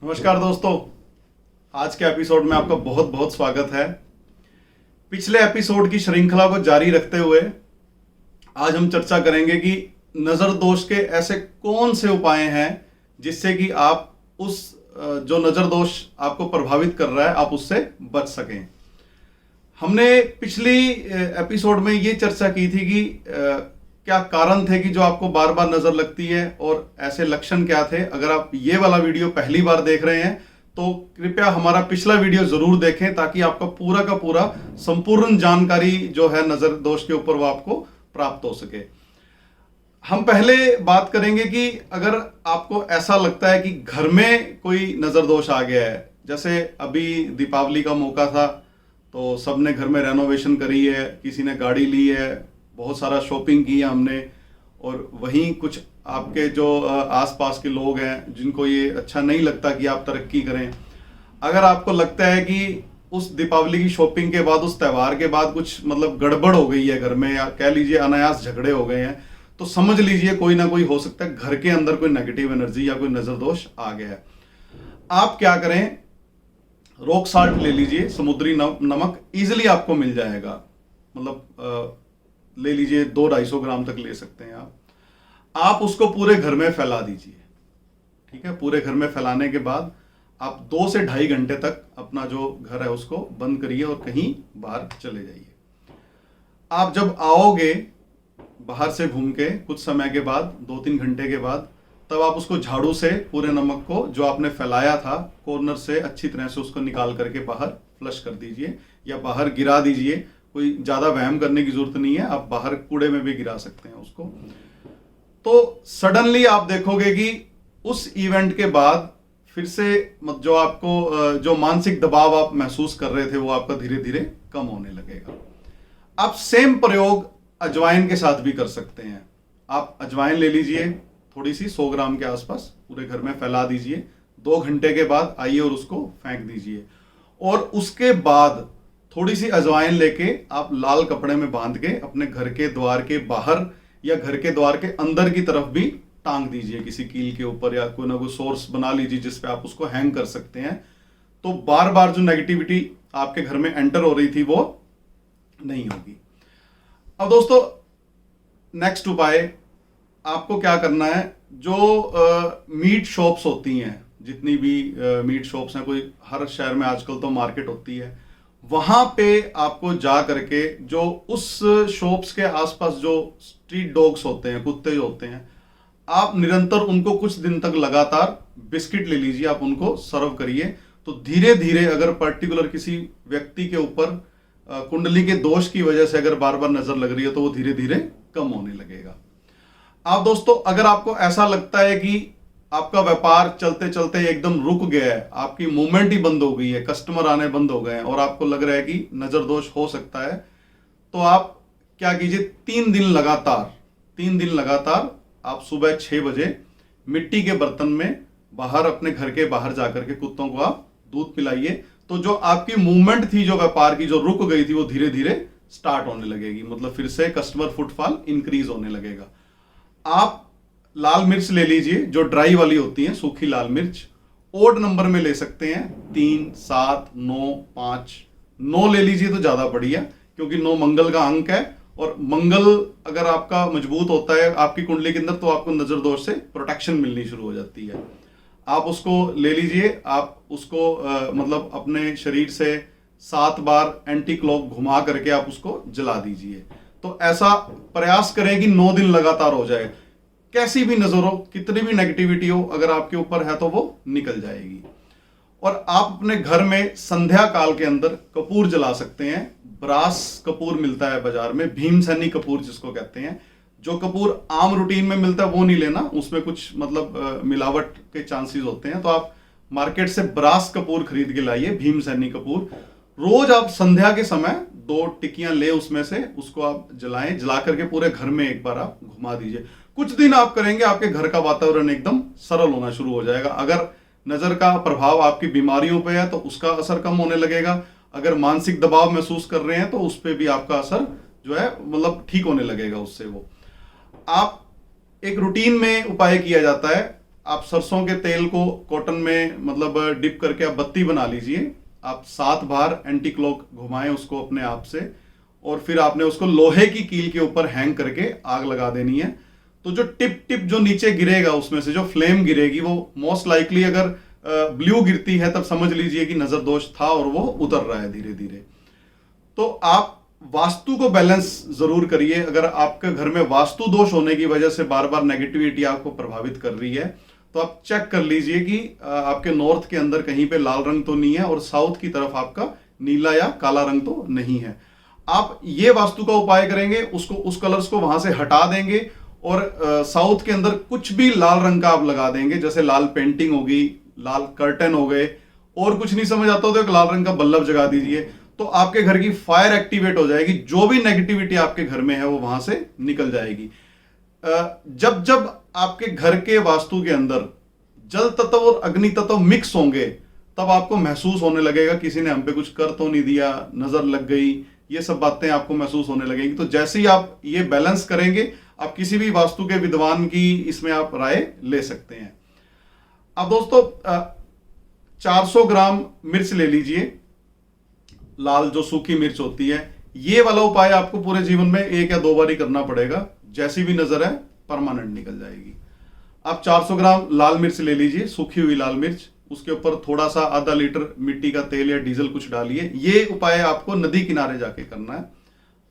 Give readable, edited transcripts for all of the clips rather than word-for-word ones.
नमस्कार दोस्तों, आज के एपिसोड में आपका बहुत बहुत स्वागत है। पिछले एपिसोड की श्रृंखला को जारी रखते हुए आज हम चर्चा करेंगे कि नजर दोष के ऐसे कौन से उपाय हैं जिससे कि आप उस जो नजर दोष आपको प्रभावित कर रहा है आप उससे बच सकें। हमने पिछली एपिसोड में ये चर्चा की थी कि क्या कारण थे कि जो आपको बार बार नजर लगती है और ऐसे लक्षण क्या थे। अगर आप ये वाला वीडियो पहली बार देख रहे हैं तो कृपया हमारा पिछला वीडियो जरूर देखें ताकि आपका पूरा का पूरा संपूर्ण जानकारी जो है नजर दोष के ऊपर वो आपको प्राप्त हो सके। हम पहले बात करेंगे कि अगर आपको ऐसा लगता है कि घर में कोई नजर दोष आ गया है, जैसे अभी दीपावली का मौका था तो सबने घर में रेनोवेशन करी है, किसी ने गाड़ी ली है, बहुत सारा शॉपिंग की है हमने, और वहीं कुछ आपके जो आसपास के लोग हैं जिनको ये अच्छा नहीं लगता कि आप तरक्की करें। अगर आपको लगता है कि उस दीपावली की शॉपिंग के बाद, उस त्यौहार के बाद कुछ मतलब गड़बड़ हो गई है घर में, या कह लीजिए अनायास झगड़े हो गए हैं, तो समझ लीजिए कोई ना कोई हो सकता है घर के अंदर कोई नेगेटिव एनर्जी या कोई नजर दोष आ गया है। आप क्या करें, रॉक साल्ट ले लीजिए, समुद्री नमक इजिली आपको मिल जाएगा, मतलब ले लीजिए 200-250 ग्राम तक ले सकते हैं आप उसको पूरे घर में फैला दीजिए। ठीक है, पूरे घर में फैलाने के बाद आप 2 से 2.5 घंटे तक अपना जो घर है उसको बंद करिए और कहीं बाहर चले जाइए। आप जब आओगे बाहर से घूम के कुछ समय के बाद, 2-3 घंटे के बाद, तब आप उसको झाड़ू से पूरे नमक को जो आपने फैलाया था कॉर्नर से अच्छी तरह से उसको निकाल करके बाहर फ्लश कर दीजिए या बाहर गिरा दीजिए। कोई ज्यादा वहम करने की जरूरत नहीं है, आप बाहर कूड़े में भी गिरा सकते हैं उसको। तो सडनली आप देखोगे कि उस इवेंट के बाद फिर से जो आपको जो मानसिक दबाव आप महसूस कर रहे थे वो आपका धीरे धीरे कम होने लगेगा। आप सेम प्रयोग अजवाइन के साथ भी कर सकते हैं। आप अजवाइन ले लीजिए थोड़ी सी, 100 ग्राम के आसपास, पूरे घर में फैला दीजिए, 2 घंटे के बाद आइए और उसको फेंक दीजिए। और उसके बाद थोड़ी सी अजवाइन लेके आप लाल कपड़े में बांध के अपने घर के द्वार के बाहर या घर के द्वार के अंदर की तरफ भी टांग दीजिए, किसी कील के ऊपर, या कोई ना कोई सोर्स बना लीजिए जिस पे आप उसको हैंग कर सकते हैं। तो बार बार जो नेगेटिविटी आपके घर में एंटर हो रही थी वो नहीं होगी। अब दोस्तों नेक्स्ट उपाय आपको क्या करना है, जो मीट शॉप्स होती हैं, जितनी भी मीट शॉप्स हैं, कोई हर शहर में आजकल तो मार्केट होती है, वहां पे आपको जा करके जो उस शॉप्स के आसपास जो स्ट्रीट डॉग्स होते हैं, कुत्ते जो होते हैं, आप निरंतर उनको कुछ दिन तक लगातार बिस्किट ले लीजिए, आप उनको सर्व करिए। तो धीरे धीरे अगर पर्टिकुलर किसी व्यक्ति के ऊपर कुंडली के दोष की वजह से अगर बार बार नजर लग रही है तो वो धीरे धीरे कम होने लगेगा। आप दोस्तों अगर आपको ऐसा लगता है कि आपका व्यापार चलते चलते एकदम रुक गया है, आपकी मूवमेंट ही बंद हो गई है, कस्टमर आने बंद हो गए हैं और आपको लग रहा है कि नजर दोष हो सकता है, तो आप क्या कीजिए, 3 दिन लगातार आप सुबह 6 बजे मिट्टी के बर्तन में बाहर, अपने घर के बाहर जाकर के कुत्तों को आप दूध पिलाइए। तो जो आपकी मूवमेंट थी, जो व्यापार की जो रुक गई थी, वो धीरे धीरे स्टार्ट होने लगेगी, मतलब फिर से कस्टमर फुटफॉल इंक्रीज होने लगेगा। आप लाल मिर्च ले लीजिए, जो ड्राई वाली होती है, सूखी लाल मिर्च, ओड नंबर में ले सकते हैं, 3, 7, 9, 5, 9 ले लीजिए तो ज्यादा बढ़िया, क्योंकि 9 मंगल का अंक है और मंगल अगर आपका मजबूत होता है आपकी कुंडली के अंदर तो आपको नजर दोष से प्रोटेक्शन मिलनी शुरू हो जाती है। आप उसको ले लीजिए, आप उसको मतलब अपने शरीर से 7 बार एंटी क्लॉक घुमा करके आप उसको जला दीजिए। तो ऐसा प्रयास करें कि 9 दिन लगातार हो जाए। कैसी भी नजर हो, कितनी भी नेगेटिविटी हो, अगर आपके ऊपर है तो वो निकल जाएगी। और आप अपने घर में संध्या काल के अंदर कपूर जला सकते हैं। ब्रास कपूर मिलता है बाजार में, भीमसेनी कपूर जिसको कहते हैं। जो कपूर आम रूटीन में मिलता है वो नहीं लेना, उसमें कुछ मतलब मिलावट के चांसेस होते हैं। तो आप मार्केट से ब्रास कपूर खरीद के लाइए, भीमसेनी कपूर। रोज आप संध्या के समय 2 टिक्कियां ले उसमें से, उसको आप जलाएं, जला करके पूरे घर में एक बार आप घुमा दीजिए। कुछ दिन आप करेंगे, आपके घर का वातावरण एकदम सरल होना शुरू हो जाएगा। अगर नजर का प्रभाव आपकी बीमारियों पे है तो उसका असर कम होने लगेगा। अगर मानसिक दबाव महसूस कर रहे हैं तो उस पर भी आपका असर जो है मतलब ठीक होने लगेगा उससे। वो आप एक रूटीन में उपाय किया जाता है। आप सरसों के तेल को कॉटन में मतलब डिप करके आप बत्ती बना लीजिए। आप 7 बार एंटी क्लॉक घुमाएं उसको अपने आप से, और फिर आपने उसको लोहे की कील के ऊपर हैंग करके आग लगा देनी है। तो जो टिप टिप जो नीचे गिरेगा उसमें से जो फ्लेम गिरेगी वो मोस्ट लाइकली अगर ब्लू गिरती है तब समझ लीजिए कि नजर दोष था और वो उतर रहा है धीरे धीरे। तो आप वास्तु को बैलेंस जरूर करिए। अगर आपके घर में वास्तु दोष होने की वजह से बार बार नेगेटिविटी आपको प्रभावित कर रही है तो आप चेक कर लीजिए कि आपके नॉर्थ के अंदर कहीं पे लाल रंग तो नहीं है और साउथ की तरफ आपका नीला या काला रंग तो नहीं है। आप ये वास्तु का उपाय करेंगे, उसको उस कलर्स को वहां से हटा देंगे और साउथ के अंदर कुछ भी लाल रंग का आप लगा देंगे, जैसे लाल पेंटिंग होगी, लाल कर्टन हो गए, और कुछ नहीं समझ आता तो एक लाल रंग का बल्ब जगा दीजिए। तो आपके घर की फायर एक्टिवेट हो जाएगी, जो भी नेगेटिविटी आपके घर में है वो वहां से निकल जाएगी। जब जब आपके घर के वास्तु के अंदर जल तत्व और अग्नि तत्व मिक्स होंगे तब आपको महसूस होने लगेगा किसी ने हम पे कुछ कर तो नहीं दिया, नजर लग गई, ये सब बातें आपको महसूस होने लगेंगी। तो जैसे ही आप ये बैलेंस करेंगे आप किसी भी वास्तु के विद्वान की इसमें आप राय ले सकते हैं। अब दोस्तों 400 ग्राम मिर्च ले लीजिए, लाल जो सूखी मिर्च होती है। ये वाला उपाय आपको पूरे जीवन में 1 या 2 बार ही करना पड़ेगा, जैसी भी नजर है परमानेंट निकल जाएगी। आप 400 ग्राम लाल मिर्च ले लीजिए, सूखी हुई लाल मिर्च, उसके ऊपर थोड़ा सा आधा लीटर मिट्टी का तेल या डीजल कुछ डालिए। ये उपाय आपको नदी किनारे जाके करना है।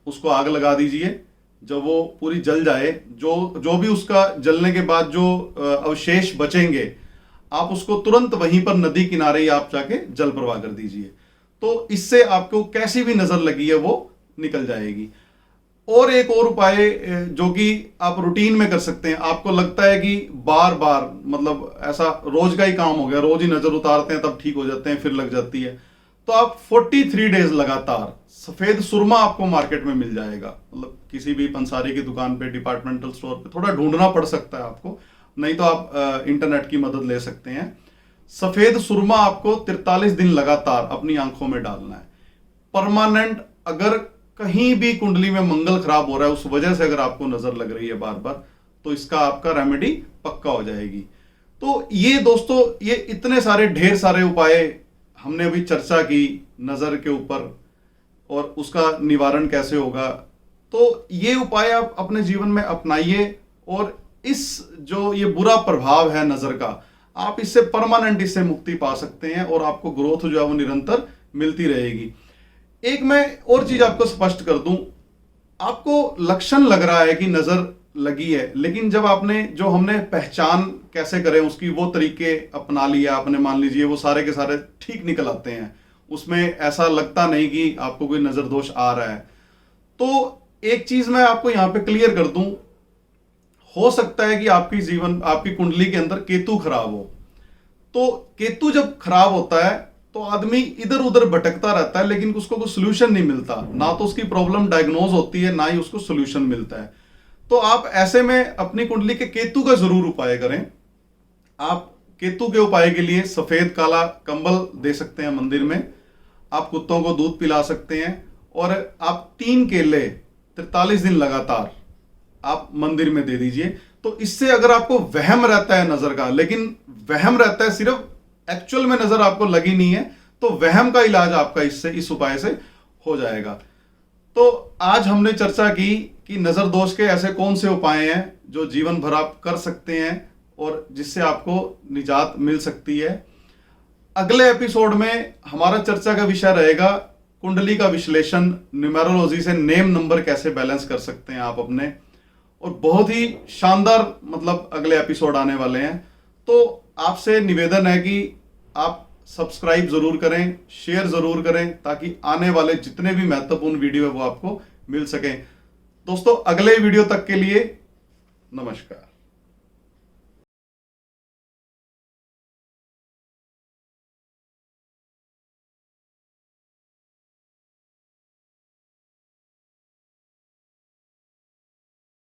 उसको आग लगा दीजिए, जब वो पूरी जल जाए, जो भी उसका जलने के बाद जो अवशेष बचेंगे आप उसको तुरंत वहीं पर नदी किनारे ही आप जाके जल प्रवाह कर दीजिए। तो इससे आपको कैसी भी नजर लगी है वो निकल जाएगी। और एक और उपाय जो कि आप रूटीन में कर सकते हैं, आपको लगता है कि बार बार मतलब ऐसा रोज का ही काम हो गया, रोज ही नजर उतारते हैं तब ठीक हो जाते हैं, फिर लग जाती है, तो आप 43 डेज लगातार सफेद सुरमा आपको मार्केट में मिल जाएगा। मतलब किसी भी पंसारी की दुकान पे, डिपार्टमेंटल स्टोर पे थोड़ा ढूंढना पड़ सकता है आपको, नहीं तो आप इंटरनेट की मदद ले सकते हैं। सफेद सुरमा आपको 43 दिन लगातार अपनी आंखों में डालना है, परमानेंट। अगर कहीं भी कुंडली में मंगल खराब हो रहा है, उस वजह से अगर आपको नजर लग रही है बार बार, तो इसका आपका रेमेडी पक्का हो जाएगी। तो ये दोस्तों, ये इतने सारे ढेर सारे उपाय हमने अभी चर्चा की नजर के ऊपर और उसका निवारण कैसे होगा। तो ये उपाय आप अपने जीवन में अपनाइए और इस जो ये बुरा प्रभाव है नजर का, आप इससे परमानेंट इससे मुक्ति पा सकते हैं और आपको ग्रोथ जो है वो निरंतर मिलती रहेगी। एक मैं और चीज आपको स्पष्ट कर दूं, आपको लक्षण लग रहा है कि नजर लगी है, लेकिन जब आपने जो हमने पहचान कैसे करें उसकी वो तरीके अपना लिया आपने, मान लीजिए वो सारे के सारे ठीक निकल आते हैं, उसमें ऐसा लगता नहीं कि आपको कोई नजर दोष आ रहा है। तो एक चीज मैं आपको यहां पे क्लियर कर दूं, हो सकता है कि आपकी कुंडली के अंदर केतु खराब हो। तो केतु जब खराब होता है तो आदमी इधर उधर भटकता रहता है, लेकिन उसको कोई सोल्यूशन नहीं मिलता, ना तो उसकी प्रॉब्लम डायग्नोज होती है ना ही उसको सोल्यूशन मिलता है। तो आप ऐसे में अपनी कुंडली के केतु का जरूर उपाय करें। आप केतु के उपाय के लिए सफेद काला कंबल दे सकते हैं मंदिर में, आप कुत्तों को दूध पिला सकते हैं, और आप 3 केले 43 दिन लगातार आप मंदिर में दे दीजिए। तो इससे अगर आपको वहम रहता है नजर का, लेकिन वहम रहता है सिर्फ, एक्चुअल में नजर आपको लगी नहीं है, तो वहम का इलाज आपका इस उपाय से हो जाएगा। तो आज हमने चर्चा की कि नजर दोष के ऐसे कौन से उपाय हैं जो जीवन भर आप कर सकते हैं और जिससे आपको निजात मिल सकती है। अगले एपिसोड में हमारा चर्चा का विषय रहेगा कुंडली का विश्लेषण, न्यूमेरोलॉजी से नेम नंबर कैसे बैलेंस कर सकते हैं आप अपने, और बहुत ही शानदार मतलब अगले एपिसोड आने वाले हैं। तो आपसे निवेदन है कि आप सब्सक्राइब जरूर करें, शेयर जरूर करें, ताकि आने वाले जितने भी महत्वपूर्ण वीडियो है वो आपको मिल सकें। दोस्तों, अगले वीडियो तक के लिए नमस्कार।